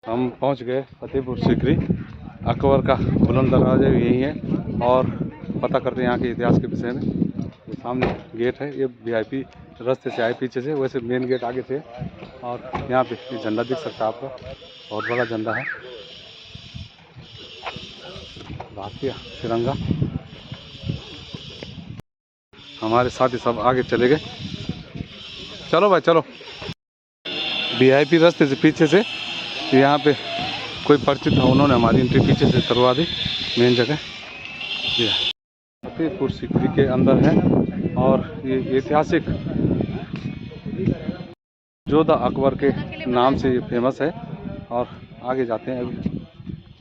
हम पहुंच गए फतेहपुर सीकरी। अकबर का बुलंद दरवाजा यही है और पता करते हैं यहाँ के इतिहास के विषय में। ये सामने गेट है, ये वीआईपी रास्ते से आए पीछे से, वैसे मेन गेट आगे थे। और यहाँ पे ये झंडा दिख सकता है आपका, बहुत बड़ा झंडा है, भारतीय तिरंगा। हमारे साथ ही सब आगे चले गए। चलो भाई चलो। वीआईपी रास्ते से पीछे से यहाँ पे कोई परिचित था, उन्होंने हमारी एंट्री पीछे से करवा दी मेन जगह। ये फतेहपुर सीकरी के अंदर है और ये ऐतिहासिक जोधा अकबर के नाम से ये फेमस है। और आगे जाते हैं, अभी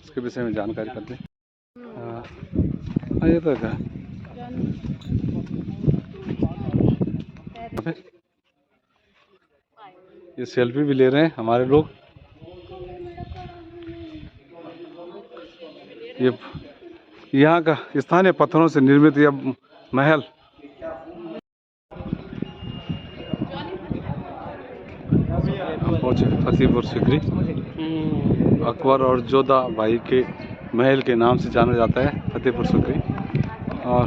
इसके विषय में जानकारी करते हैं। ये तो क्या ये सेल्फी भी ले रहे हैं हमारे लोग। ये यहाँ का स्थानीय पत्थरों से निर्मित यह महल पहुंचे फतेहपुर सीकरी। अकबर और जोधा भाई के महल के नाम से जाना जाता है फतेहपुर सीकरी। और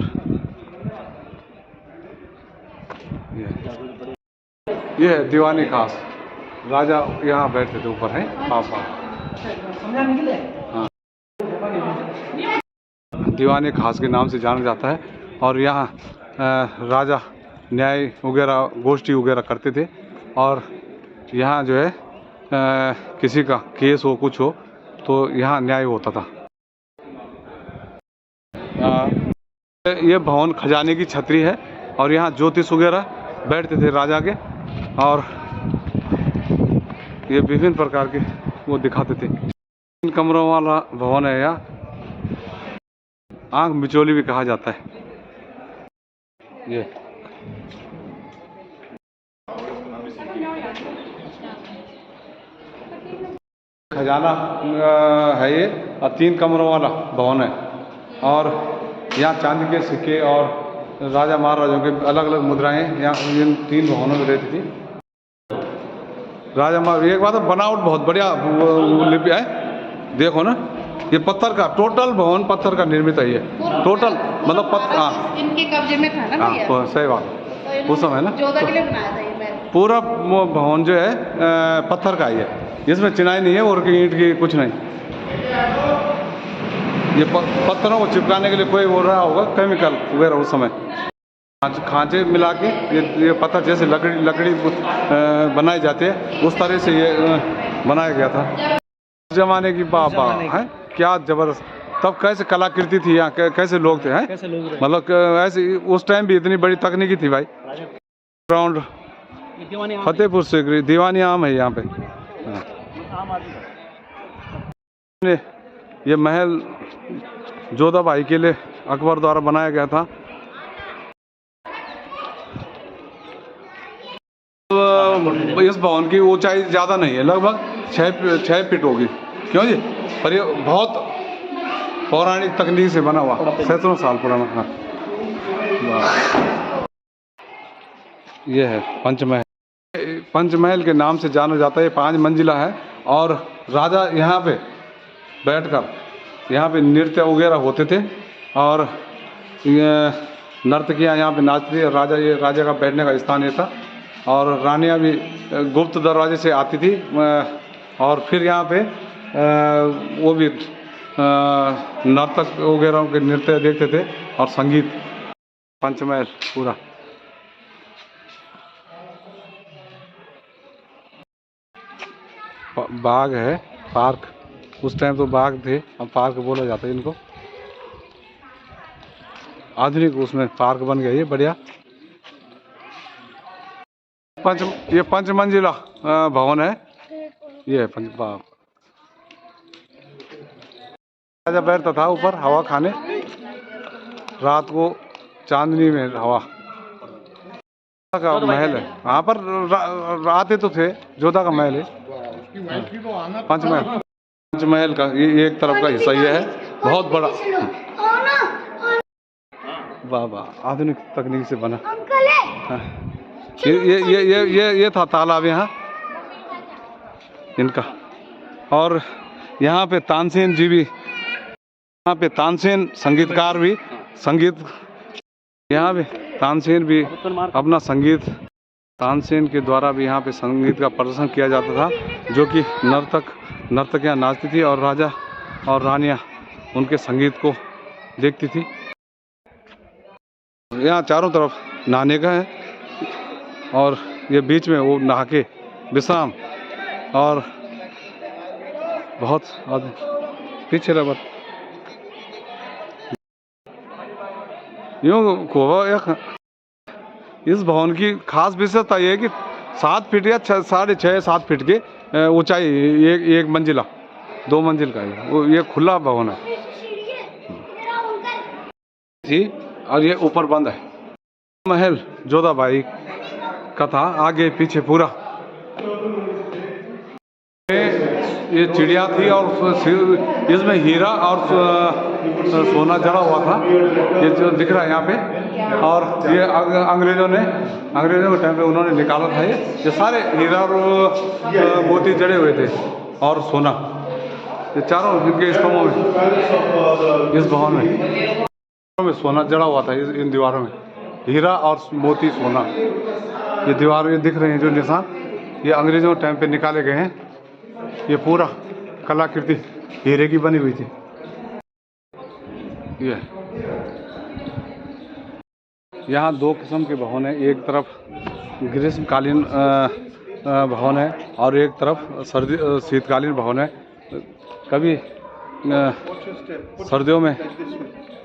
ये है दीवानी खास, राजा यहाँ बैठते थे, ऊपर है पापा। हाँ, दीवानी खास के नाम से जाना जाता है। और यहाँ राजा न्याय वगैरह गोष्ठी वगैरह करते थे। और यहाँ जो है किसी का केस हो कुछ हो तो यहाँ न्याय होता था। ये भवन खजाने की छतरी है और यहाँ ज्योतिष वगैरह बैठते थे राजा के। और ये विभिन्न प्रकार के वो दिखाते थे। 3 कमरों वाला भवन है, यहाँ आंख मिचोली भी कहा जाता है। ये खजाना है ये, और 3 कमरों वाला भवन है। और यहाँ चांदी के सिक्के और राजा महाराजाओं के अलग अलग मुद्राएं यहाँ इन 3 भवनों में रहती थी। राजा महाराज एक बात है, बनावट बहुत बढ़िया लिपि है, देखो ना। ये पत्थर का टोटल भवन पत्थर का निर्मित है ये टोटल, मतलब पत्थर। हाँ, इनके कब्जे में था ना भैया। हाँ सही बात, उस समय ना जोधा के लिए बनाया था ये महल। पूरा भवन जो है पत्थर का ही है, इसमें चिनाई नहीं है और ईंट की कुछ नहीं। ये पत्थरों को चिपकाने के लिए कोई हो रहा होगा केमिकल वगैरह उस समय, खांचे मिला के ये पत्थर जैसे लकड़ी बनाई जाती है उस तरह से ये बनाया गया था। जमाने की बाबा है क्या जबरदस्त। तब कैसे कलाकृति थी यहाँ, कैसे लोग थे, हैं मतलब ऐसे उस टाइम भी इतनी बड़ी तकनीकी थी भाई। ग्राउंड फतेहपुर सीकरी दीवानी आम है यहाँ पे। ये महल जोधा भाई के लिए अकबर द्वारा बनाया गया था। इस भवन की ऊंचाई ज़्यादा नहीं है, लगभग 6 फीट होगी, क्यों जी। पर ये बहुत पौराणिक तकनीक से बना हुआ, सैकड़ों साल पुराना। हाँ, ये है पंचमहल। पंचमहल के नाम से जाना जाता है। ये 5 मंजिला है और राजा यहाँ पे बैठकर यहाँ पे नृत्य वगैरह होते थे और ये नर्तकियाँ यहाँ पे नाचती थी। राजा ये राजा का बैठने का स्थान ये था। और रानियाँ भी गुप्त दरवाजे से आती थी और फिर यहाँ पे वो भी नर्तक वगैरह के नृत्य देखते थे और संगीत। पंचमहल पूरा बाग है, पार्क। उस टाइम तो बाग थे, अब पार्क बोला जाता है इनको। आधुनिक उसमें पार्क बन गया ये बढ़िया। ये 5 मंजिला भवन है ये। राजा बैठता था ऊपर हवा खाने, रात को चांदनी में हवा का महल है। यहाँ पर आते तो थे, जोधा का महल है। पंचमहल का ये एक तरफ का हिस्सा ये है, बहुत बड़ा। वाह वाह, आधुनिक तकनीक से बना। हाँ। ये था तालाब यहाँ इनका। और यहाँ पे तानसेन जी भी, यहाँ पे तानसेन संगीतकार भी संगीत, यहाँ पे तानसेन भी अपना संगीत, तानसेन के द्वारा भी यहाँ पे संगीत का प्रदर्शन किया जाता था, जो कि नर्तकियाँ नाचती थी और राजा और रानियाँ उनके संगीत को देखती थी। यहाँ चारों तरफ नहाने का है और ये बीच में वो नहा के विश्राम, और बहुत पीछे रबर यूँ को। इस भवन की खास विशेषता ये है कि 7 फीट या 6.5-7 फीट की ऊंचाई, एक मंजिला 2 मंजिल का है वो, ये खुला भवन है थी और ये ऊपर बंद है। महल जोधाबाई का था, आगे पीछे पूरा ये चिड़िया थी और इसमें हीरा और सोना जड़ा हुआ था, ये जो दिख रहा है यहाँ पे। और ये अंग्रेजों के टाइम पे उन्होंने निकाला था, ये सारे हीरा और मोती जड़े हुए थे और सोना, ये चारों इनके स्तंभों में, इस भवन में सोना जड़ा हुआ था। इन दीवारों में हीरा और मोती सोना, ये दीवार ये दिख रहे हैं जो निशान, ये अंग्रेजों के टाइम पे निकाले गए हैं। ये पूरा कलाकृति हीरे की बनी हुई थी। ये यहाँ 2 किस्म के भवन है, एक तरफ ग्रीष्मकालीन भवन है और एक तरफ शीतकालीन भवन है। कभी सर्दियों में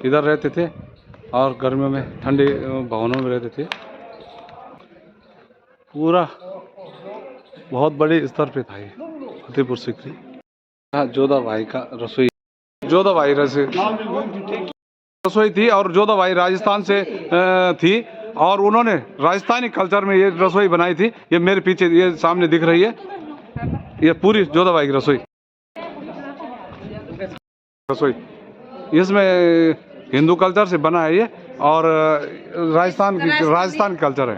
इधर रहते थे और गर्मियों में ठंडे भवनों में रहते थे। पूरा बहुत बड़े स्तर पे था ये फतेहपुर सीकरी। जोधाबाई का रसोई, जोधाबाई रसोई थी और जोधाबाई राजस्थान से थी और उन्होंने राजस्थानी कल्चर में ये रसोई बनाई थी। ये मेरे पीछे ये सामने दिख रही है, ये पूरी जोधाबाई की रसोई। इसमें हिंदू कल्चर से बना है ये और राजस्थान कल्चर है।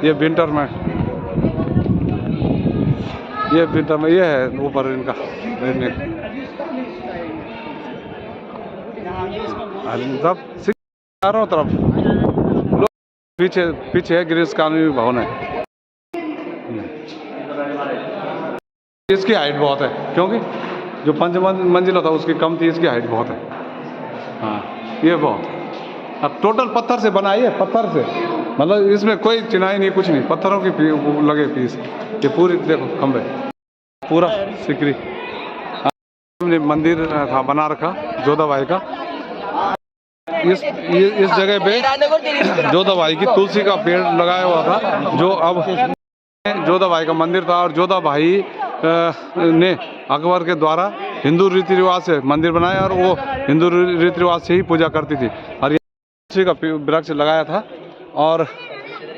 ये विंटर में, ये है ऊपर इनका सब चारों तरफ। पीछे है ग्रीष्मकालीन भवन है। इसकी हाइट बहुत है क्योंकि जो 5 मंजिला था उसकी कम थी, इसकी हाइट बहुत है। हाँ ये बहुत, अब टोटल पत्थर से बना है, पत्थर से, मतलब इसमें कोई चिनाई नहीं, कुछ नहीं, पत्थरों की लगे पीस। ये पूरी देखो खंबे, पूरा सिकरी मंदिर था बना रखा जोधाबाई का। इस जगह पे जोधाबाई की तुलसी का पेड़ लगाया हुआ था, जो अब जोधाबाई का मंदिर था। और जोधाबाई ने अकबर के द्वारा हिंदू रीति रिवाज से मंदिर बनाया और वो हिंदू रीति रिवाज से ही पूजा करती थी। और तुलसी का वृक्ष लगाया था और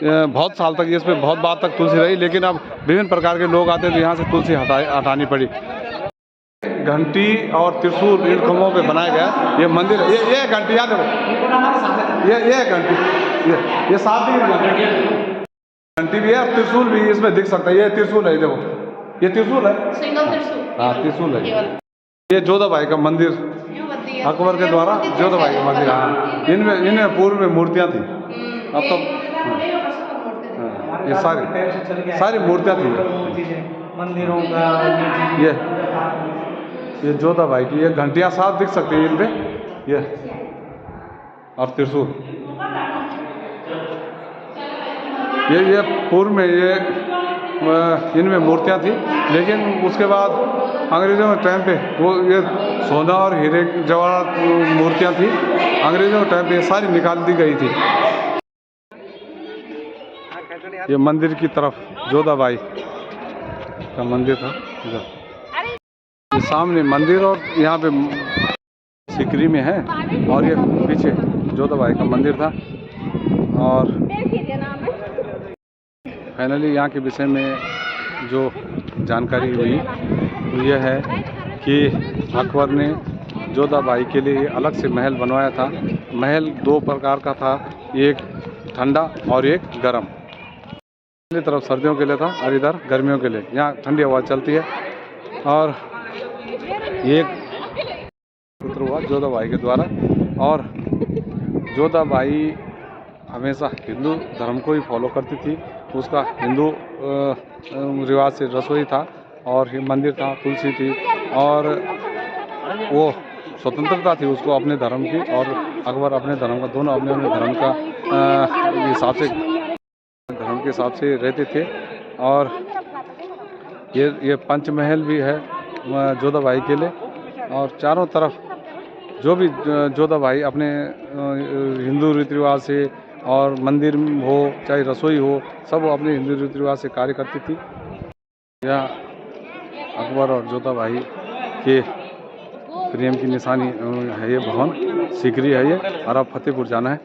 बहुत साल तक इसमें बहुत बार तक तुलसी रही, लेकिन अब विभिन्न प्रकार के लोग आते थे, यहाँ से तुलसी हटानी पड़ी। घंटी और त्रिशूल इन खम्भों पे बनाया गया ये मंदिर। ये घंटी याद है, ये घंटी, ये 7 घंटी भी है और त्रिशूल भी इसमें दिख सकता है। ये त्रिशूल है, देखो ये त्रिशूल है, सिंगल त्रिशूल। हाँ त्रिशूल है। ये जोधाबाई का मंदिर, अकबर के द्वारा जोधाबाई का मंदिर। हाँ इनमें पूर्व में मूर्तियाँ थी, अब तो ये सारी मूर्तियाँ थी मंदिरों का। ये जोधाबाई की ये घंटियाँ साफ दिख सकती है इन पे, ये और त्रिशूल। ये पूर्व में ये इनमें मूर्तियाँ थी, लेकिन उसके बाद अंग्रेजों के टाइम पे वो ये सोना और हीरे जवाहरात मूर्तियाँ थी, अंग्रेजों के टाइम पे ये सारी निकाल दी गई थी। ये मंदिर की तरफ जोधाबाई का मंदिर था, ये सामने मंदिर और यहाँ पे सिकरी में है, और ये पीछे जोधाबाई का मंदिर था। और फाइनली यहाँ के विषय में जो जानकारी हुई वो यह है कि अकबर ने जोधाबाई के लिए अलग से महल बनवाया था। महल दो प्रकार का था, एक ठंडा और एक गर्म। पहली तरफ सर्दियों के लिए था और इधर गर्मियों के लिए। यहाँ ठंडी हवा चलती है। और एक पुत्र हुआ जोधाबाई के द्वारा। और जोधाबाई हमेशा हिंदू धर्म को ही फॉलो करती थी। उसका हिंदू रिवाज से रसोई था और मंदिर था, तुलसी थी, और वो स्वतंत्रता थी उसको अपने धर्म की, और अकबर अपने धर्म का, दोनों अपने अपने धर्म का हिसाब से रहते थे। और ये पंचमहल भी है जोधाबाई के लिए। और चारों तरफ जो भी जोधाबाई अपने हिंदू रीति रिवाज से, और मंदिर हो चाहे रसोई हो, सब अपने हिंदू रीति रिवाज से कार्य करती थी। यह अकबर और जोधाबाई के प्रेम की निशानी है ये भवन, सीकरी है ये। और अब फतेहपुर जाना है।